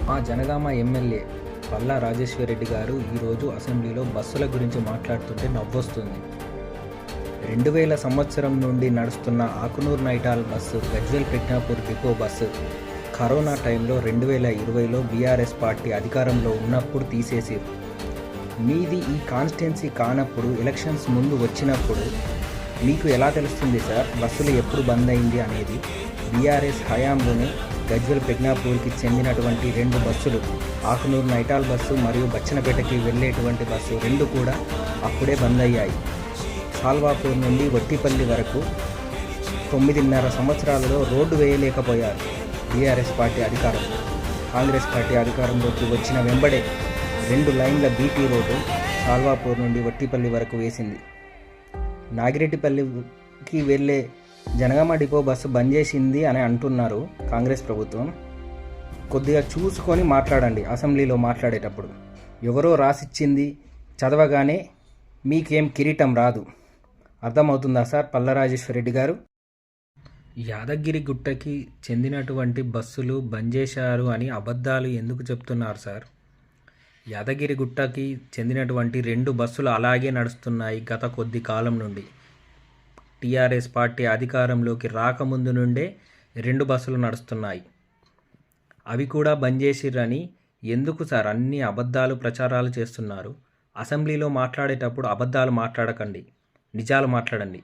మా జనగామ ఎమ్మెల్యే పల్లా రాజేశ్వరరెడ్డి గారు ఈరోజు అసెంబ్లీలో బస్సుల గురించి మాట్లాడుతుంటే నవ్వొస్తుంది. 2000 సంవత్సరం నుండి నడుస్తున్న Akunuru night halt bus, Gajwel Prajnapur depot bus corona టైంలో 2020లో బీఆర్ఎస్ పార్టీ అధికారంలో ఉన్నప్పుడు తీసేసారు. మీది ఈ కాన్స్టిట్యున్సీ కానప్పుడు ఎలక్షన్స్ ముందు వచ్చినప్పుడు మీకు ఎలా తెలుస్తుంది సార్ బస్సులు ఎప్పుడు బంద్ అయింది అనేది? బీఆర్ఎస్ హయాంలోనే గజ్వేల్ ప్రజ్ఞాపూర్కి చెందినటువంటి 2 బస్సులు, ఆకునూరు నైటాల్ బస్సు మరియు బచ్చనపేటకి వెళ్ళేటువంటి బస్సు 2 కూడా అప్పుడే బంద్ అయ్యాయి. సాల్వాపూర్ నుండి వట్టిపల్లి వరకు 9.5 సంవత్సరాలలో రోడ్డు వేయలేకపోయారు బీఆర్ఎస్ పార్టీ అధికారంలో. కాంగ్రెస్ పార్టీ అధికారంలోకి వచ్చిన వెంబడే 2 లైన్ల బీటీ రోడ్డు సాల్వాపూర్ నుండి వట్టిపల్లి వరకు వేసింది. నాగిరెడ్డిపల్లికి వెళ్ళే జనగామ డిపో బస్సు బంద్ చేసింది అని అంటున్నారు కాంగ్రెస్ ప్రభుత్వం. కొద్దిగా చూసుకొని మాట్లాడండి అసెంబ్లీలో మాట్లాడేటప్పుడు. ఎవరో రాసిచ్చింది చదవగానే మీకేం కిరీటం రాదు. అర్థమవుతుందా సార్ పల్లా రాజేశ్వరరెడ్డి గారు? యాదగిరి గుట్టకి చెందినటువంటి బస్సులు బంద్ చేశారు అని అబద్ధాలు ఎందుకు చెప్తున్నారు సార్? యాదగిరి గుట్టకి చెందినటువంటి 2 బస్సులు అలాగే నడుస్తున్నాయి గత కొద్ది కాలం నుండి. టీఆర్ఎస్ పార్టీ అధికారంలోకి రాకముందు నుండే 2 బస్సులు నడుస్తున్నాయి. అవి కూడా బంద్ చేసిర్రని ఎందుకు సార్ అన్ని అబద్ధాలు ప్రచారాలు చేస్తున్నారు? అసెంబ్లీలో మాట్లాడేటప్పుడు అబద్ధాలు మాట్లాడకండి, నిజాలు మాట్లాడండి.